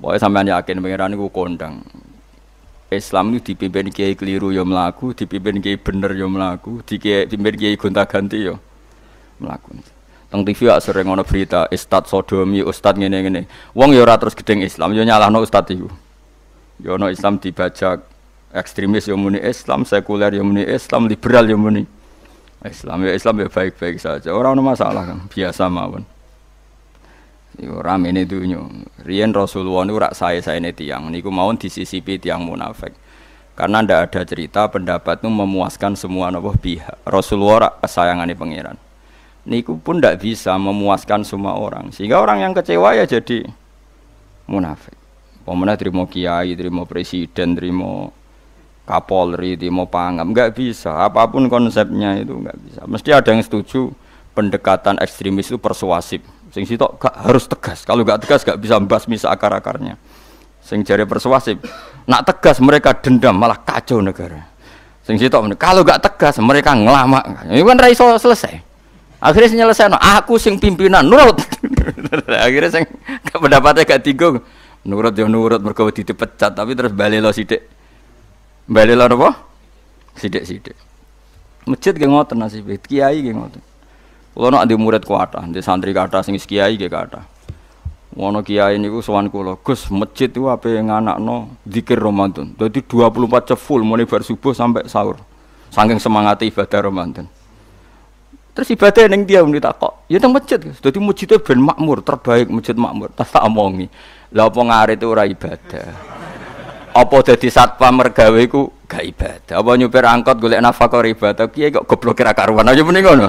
Pokoknya sampean yakin pangeran iku kondang. Islam itu dipimpin kiai keliru ya mlaku, dipimpin kiai bener ya mlaku, dipimpin kiai gonta-ganti ya mlaku. Teng TV sering ana berita ustad sodomi, ustad ngene-ngene. Wong ya ora terus gedeng Islam, ya nyalahno ustad iku. Ya ana Islam dibajak, ekstremis ya muni Islam, sekuler ya muni Islam, liberal ya muni Islam. Ya Islam ya baik-baik saja. Ora ono masalah kan, biasa mawon. Yo ramene dunyo. Riyen Rasulullah niku rak sae-saene tiyang niku mawon disisipi tiyang munafik. Karena ndak ada cerita pendapat itu memuaskan semua napa pihak. Rasulullah rak kesayangane pangeran. Niku pun ndak bisa memuaskan semua orang. Sehingga orang yang kecewa ya jadi munafik. Pemene trimo kiai, trimo presiden, trimo kapolri, trimo pangam, enggak bisa. Apapun konsepnya itu enggak bisa. Mesti ada yang setuju pendekatan ekstremis itu persuasif. Sing sitok gak harus tegas. Kalau gak tegas gak bisa membasmi seakar-akarnya. Sing jare persuasif, nak tegas mereka dendam malah kacau negara. Sing sitok kalau gak tegas mereka ngelamak. Itu kan ra iso selesai. Akhirnya nyelesaino aku sing pimpinan nurut. Akhirnya sing pendapatnya gak tinggung. Nurut ya nurut mergo dipecat tapi terus balelo sithik. Balelo apa? Sithik-sithik. Masjid ge ngoten nasibe, kiai ge ngoten. Kulo nek di murid kuatah, di santri kathah sing kiai ge kathah. Wono kiai niku sowan kula, Gus, masjid itu ape nganakno zikir Ramadan. Dadi 24 jam full mulai bar subuh sampai sahur. Saking semangate ibadah Ramadan. Terus ibadah ning dia muni takok, ya teng masjid. Dadi masjidé ben makmur, terbaik masjid makmur. Tak omongi. Lah apa ngarit itu ora ibadah. Apa dadi satpam mergawe iku gak ibadah. Apa nyupir angkot golek nafkah ibadah, kiai kok goblok kira karuan aja muni ngono.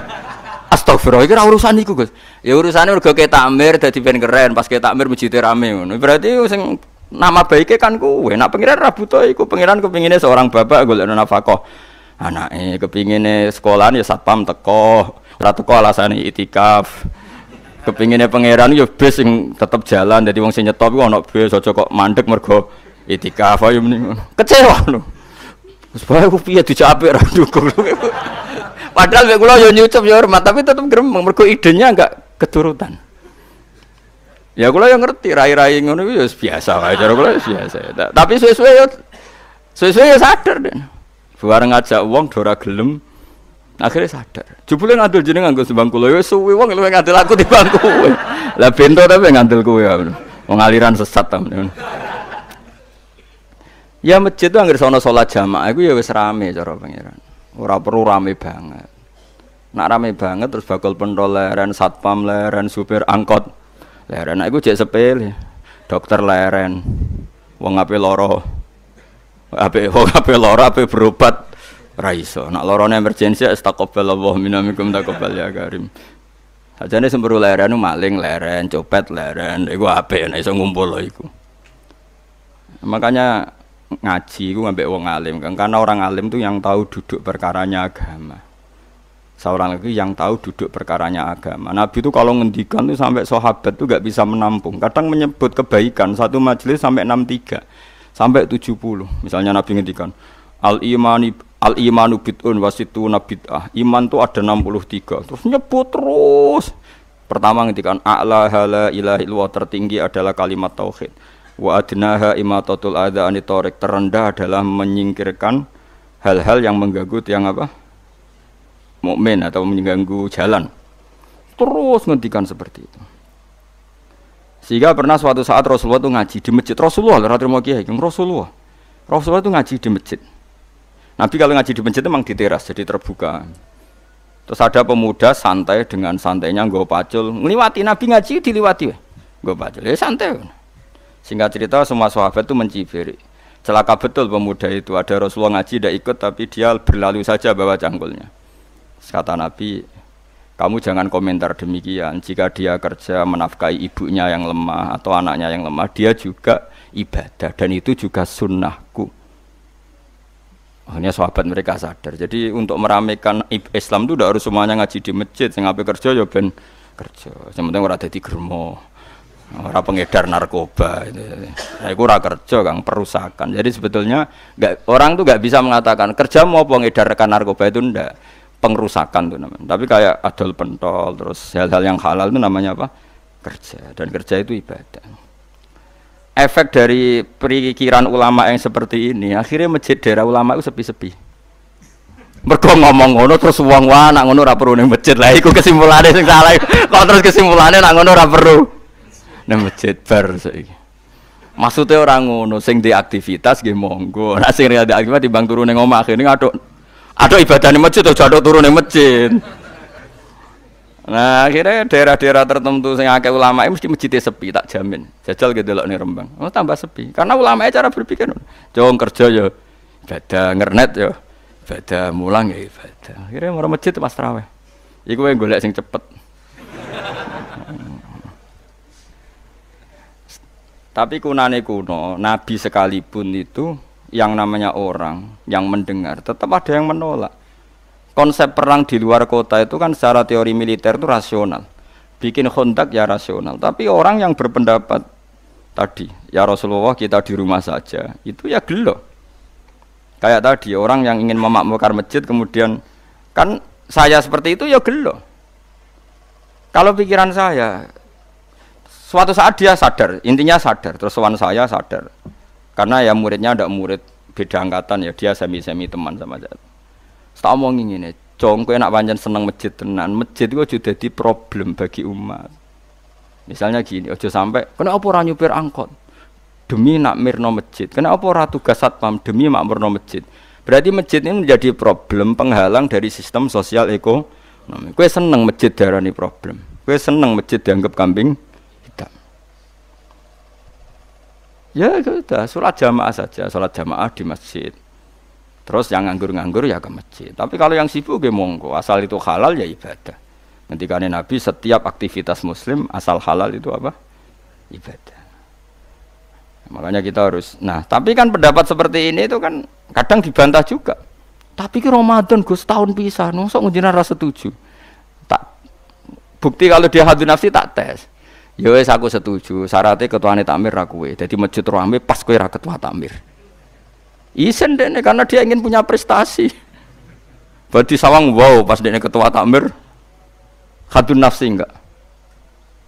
Astagfirullah, iki ora urusan iku, Gus. Ya urusane mergo ke takmir dadi ben keren, pas ke takmir masjid rame ngono. Berarti sing nama baike kan kuwe. Nek pengiran ra butuh iku, pengiran kepingine seorang bapak golek nafkah. Anake kepingine sekolahan ya satpam teko, ora teko alasane itikaf. Kepingine pangeran ya bis sing tetep jalan, dadi wong sing nyetop iku ana bis aja kok mandek mergo itikaf ayo mending ngono. Kecewa lho. Wes bae ku piye dicapik ra dukung. Padahal mek kula yo nyucup yo hormat tapi tetep gremeng mergo idenya enggak keturutan. Ya kula yo ngerti rai-rai ngono iku yo biasa wae cara kula biasa. Tapi suwe-suwe yo sadar den. Bareng ngajak wong do ora gelem akhirnya sadar. Jebule ngandel jeneng nganggo sembang kula yo suwe wong luwih ngandel aku timbang kowe. Lah bento tapi ngandel kowe wong aliran sesat ta. Ya masjid itu anggere sono salat jamaah iku ya wis rame cara pangeran. Ora perlu rame banget. Nak rame banget terus bakal pentol leren, satpam leren, supir angkot leren. Nah iku jek sepele. Dokter leren. Wong ape lara. Ape lara ape berobat ra iso. Nak larane emergensi astagfirullah minamikum taqabbal ya karim. Sajane semburu leren maling leren, copet leren. Iku ape nek iso ngumpul lho iku. Makanya ngaji itu ngambil wong alim kan, karena orang alim itu yang tahu duduk perkaranya agama. Seorang lagi yang tahu duduk perkaranya agama. Nabi itu kalau ngendikan itu sampai sahabat itu gak bisa menampung. Kadang menyebut kebaikan satu majelis sampai 63 sampai 70. Misalnya Nabi ngendikan al imanu bid'un wasituna bid'ah. Iman itu ada 63. Terus nyebut terus. Pertama ngendikan a'la la ilaha illallah, tertinggi adalah kalimat tauhid. Wa adnaha imatatul adza anit thariq, terendah adalah menyingkirkan hal-hal yang mengganggu tiang apa? Mukmin atau mengganggu jalan. Terus ngendikan seperti itu. Sehingga pernah suatu saat Rasulullah itu ngaji di masjid. Rasulullah itu ngaji di masjid. Nabi kalau ngaji di masjid itu memang di teras, jadi terbuka. Terus ada pemuda santai dengan santainya nggo pacul, ngliwati Nabi ngaji diliwati. Nggo pacul. Ya santai. Singkat cerita semua sahabat itu mencibir. Celaka betul pemuda itu. Ada Rasulullah ngaji tidak ikut tapi dia berlalu saja bawa cangkulnya. Kata Nabi, kamu jangan komentar demikian. Jika dia kerja menafkahi ibunya yang lemah atau anaknya yang lemah, dia juga ibadah dan itu juga sunnahku. Akhirnya sahabat mereka sadar. Jadi untuk meramaikan Islam itu tidak harus semuanya ngaji di masjid. Sing ape kerja ya ben kerja. Yang penting ora dadi germo. Orang pengedar narkoba itu, itu ora kerja kang perusakan. Jadi sebetulnya orang tuh nggak bisa mengatakan kerja mau pengedarkan narkoba itu ndak, pengrusakan tuh namanya. Tapi kayak adol pentol terus hal-hal yang halal itu namanya apa? Kerja. Dan kerja itu ibadah. efek dari pikiran ulama yang seperti ini, akhirnya masjid daerah ulama itu sepi-sepi. Mergo ngomong ngono terus wong wae nak ngono ora perlu ning masjid. Lah iku kesimpulane sing salah. Kok terus kesimpulane nak ngono ora perlu ning masjid bar saiki. Maksudnya orang ngono sing di aktivitas nggih monggo. Nek sing ada aktivitas timbang turu ning omah akhire aduk ibadah ning masjid aja aduk turu ning masjid. Nah, akhirnya daerah-daerah tertentu sing akeh ulama mesti masjidnya sepi, tak jamin. Jajal gitu lho ning Rembang. Oh, tambah sepi. Karena ulama cara berpikir jong kerja ya ibadah, ngernet ya ibadah, mulang ya ibadah. Akhirnya mau masjid pas tarawih. Iku yang golek sing cepet. Tapi kunane kuno, Nabi sekalipun itu yang namanya orang yang mendengar, tetap ada yang menolak. Konsep perang di luar kota itu kan secara teori militer itu rasional. Bikin kontak ya rasional. Tapi orang yang berpendapat tadi, ya Rasulullah kita di rumah saja, itu ya gelo. Kayak tadi, orang yang ingin memakmurkan masjid kemudian, kan saya seperti itu ya gelo. Kalau pikiran saya, suatu saat dia sadar, intinya sadar, terus sowan saya sadar. Karena ya muridnya ada murid beda angkatan ya, dia semi-semi teman sama saya. Tak omongin ngene, cong kowe nak pancen seneng masjid tenan, masjid itu aja dadi problem bagi umat. Misalnya gini, aja sampai kenapa ora nyupir angkot demi nak mirno masjid, kenapa ora tugas satpam demi makmurno masjid. Berarti masjid ini menjadi problem penghalang dari sistem sosial ekonomi. Kowe seneng masjid darani problem. Kowe seneng masjid dianggap kambing hitam. Ya sudah, sholat jamaah saja, sholat jamaah di masjid. Terus yang nganggur-nganggur ya ke masjid. Tapi kalau yang sibuk ya monggo, asal itu halal ya ibadah. Ketika Nabi setiap aktivitas muslim asal halal itu apa? Ibadah. Makanya kita harus. Nah, tapi kan pendapat seperti ini itu kan kadang dibantah juga. Tapi ke Ramadan Gus tahun pisah, nosok ngunjina rasa setuju. Tak bukti kalau dia hadun nafsi tak tes. Ya wis aku setuju. Syaratnya ketuane takmir ra kowe. Dadi masjid rame pas kowe ra ketua takmir. Isen deh karena dia ingin punya prestasi. Berarti sawang wow pas dia ketua takmir hadun nafsi enggak?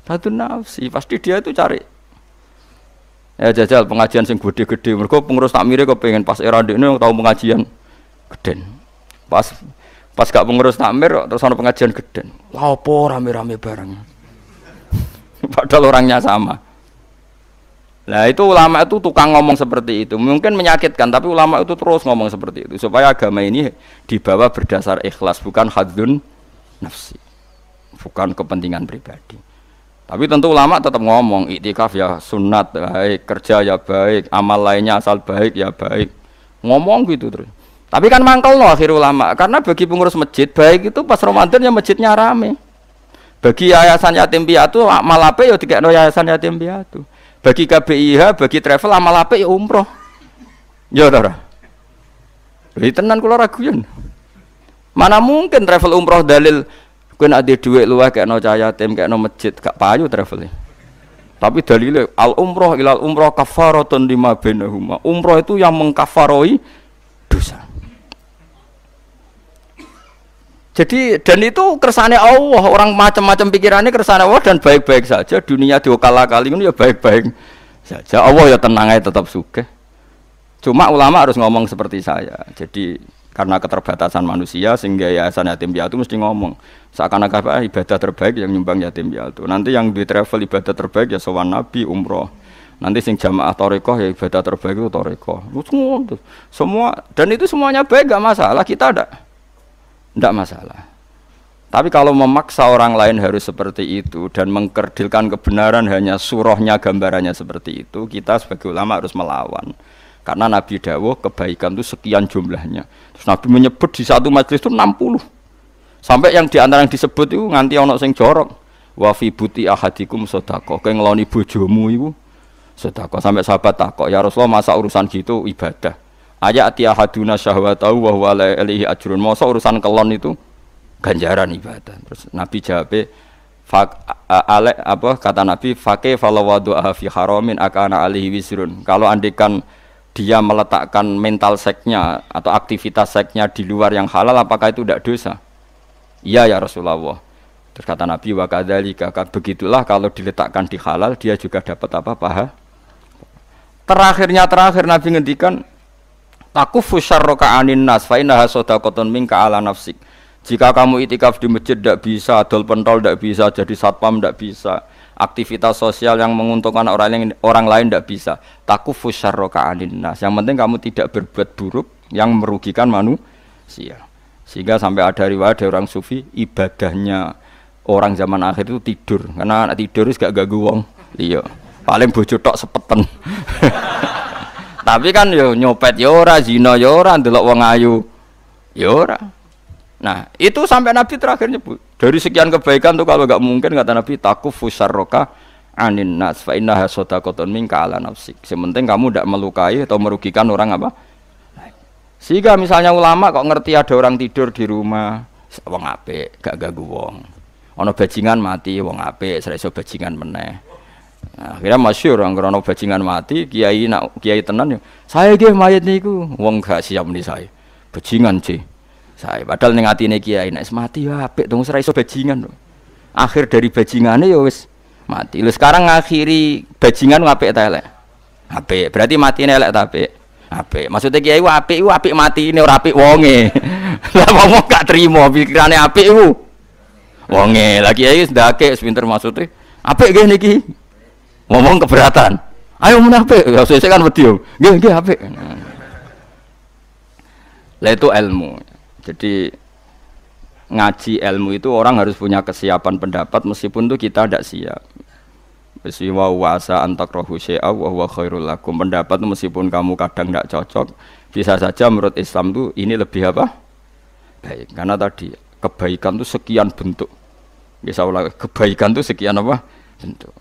Hadun nafsi pasti dia itu cari. Ya jajal pengajian sing gede-gede. Mereka pengurus takmirnya kepengen pas era ini tahu pengajian geden. Pas gak pengurus takmir terus ada pengajian geden. Wah po rame-rame bareng. Padahal orangnya sama. Nah itu ulama itu tukang ngomong seperti itu. Mungkin menyakitkan, tapi ulama itu terus ngomong seperti itu supaya agama ini dibawa berdasar ikhlas, bukan hadzun nafsi, bukan kepentingan pribadi. Tapi tentu ulama tetap ngomong iktikaf ya sunat baik, kerja ya baik, amal lainnya asal baik ya baik. Ngomong gitu terus. Tapi kan mangkel loh akhir ulama, karena bagi pengurus masjid baik itu pas Ramadan ya masjidnya rame. Bagi yayasan yatim piatu amal apa ya dikekno yayasan yatim piatu. Bagi KBIH, bagi travel amal apik ya umroh. Ya ora. Lha tenan kula raguyan. Mana mungkin travel umroh dalil kowe nek ade dhuwit luwih kekno cah yatim, kekno masjid, gak payu travel. Tapi dalile al umroh ilal umroh kafaratun lima bainahuma. Umroh itu yang mengkafaroi dosa. Jadi dan itu kersane Allah, orang macam-macam pikirannya kersane Allah dan baik-baik saja. Dunia diokal-akali itu ya baik-baik saja. Allah ya tenang aja tetap sugih. Cuma ulama harus ngomong seperti saya. Jadi karena keterbatasan manusia sehingga yayasan yatim piatu mesti ngomong seakan-akan ibadah terbaik yang nyumbang yatim piatu. Nanti yang di travel ibadah terbaik ya sowan Nabi umroh. Nanti sing jamaah thariqah ya ibadah terbaik itu thariqah. Semua dan itu semuanya baik gak masalah, kita tidak masalah. Tapi kalau memaksa orang lain harus seperti itu dan mengkerdilkan kebenaran hanya surahnya gambarannya seperti itu, kita sebagai ulama harus melawan. Karena Nabi dawuh kebaikan itu sekian jumlahnya. Terus Nabi menyebut di satu majelis itu 60. Sampai yang di antara yang disebut itu nganti ana sing jorok. Wa fi buti ahadikum sedekah. Kowe ngeloni bojomu iku sedekah. Sampai sahabat takok, "Ya Rasulullah, masa urusan gitu ibadah?" Ayati ahaduna syahwatahu wa huwa alaihi ajrun. Masa urusan kelon itu ganjaran ibadah. Terus Nabi jawab, kata Nabi, "Faqih falawadu'a fi haramin akana alaihi wisrun." Kalau andikan dia meletakkan mental seksnya atau aktivitas seksnya di luar yang halal, apakah itu tidak dosa? Iya ya Rasulullah. Terus kata Nabi, "Wa kadzalika," begitulah kalau diletakkan di halal dia juga dapat apa? Paha. Terakhir Nabi ngendikan takufu syarraka anin nas fa innaha shadaqatun minka ala nafsik. Jika kamu itikaf di masjid tidak bisa, adol pentol tidak bisa, jadi satpam tidak bisa, aktivitas sosial yang menguntungkan orang lain tidak bisa. Takufu syarraka anin nas. Yang penting kamu tidak berbuat buruk yang merugikan manusia. Sehingga sampai ada riwayat dari orang sufi, ibadahnya orang zaman akhir itu tidur. Karena anak tidur itu gak ganggu wong. Iya. Paling bojo tok sepeten. Tapi kan yo nyopet yo ora, zina yo ora, ndelok wong ayu yo ora. Nah, itu sampai Nabi terakhir nyebut. Dari sekian kebaikan tuh kalau enggak mungkin kata Nabi takufu syarraka anin nas fa innaha shadaqatun minka ala nafsik. Sementing kamu tidak melukai atau merugikan orang apa? Sehingga misalnya ulama kok ngerti ada orang tidur di rumah, wong apik, gak ganggu wong. Ana bajingan mati, wong apik, ora iso bajingan meneh. Nah, akhirnya masyhur orang krono bajingan mati, kiai tenan yo. Saya nggih mayit niku, wong gak siap meni saya. Bajingan sih. Saya padahal ning atine kiai nek mati ya apik dong ora iso bajingan. Akhir dari bajingane ya wis mati. Lha sekarang ngakhiri bajingan apik ta elek? Apik. Berarti matine elek ta apik? Apik. Maksudnya kiai iku apik matine ora apik wonge. Lah wong gak trimo pikirane apik iku. Wonge. Lah kiai wis ndake pinter maksudnya apik nggih niki. Ngomong keberatan. Ayo menapik, ya sesuk kan wedi yo. Nggih apik. Lah itu ilmu. Jadi ngaji ilmu itu orang harus punya kesiapan pendapat meskipun itu kita tidak siap. Wa wasa antakrahu syai'a wa huwa khairul lakum. Pendapat itu meskipun kamu kadang tidak cocok, bisa saja menurut Islam itu ini lebih apa? Baik. Karena tadi kebaikan itu sekian bentuk. Bisa ulang, kebaikan itu sekian apa? Bentuk.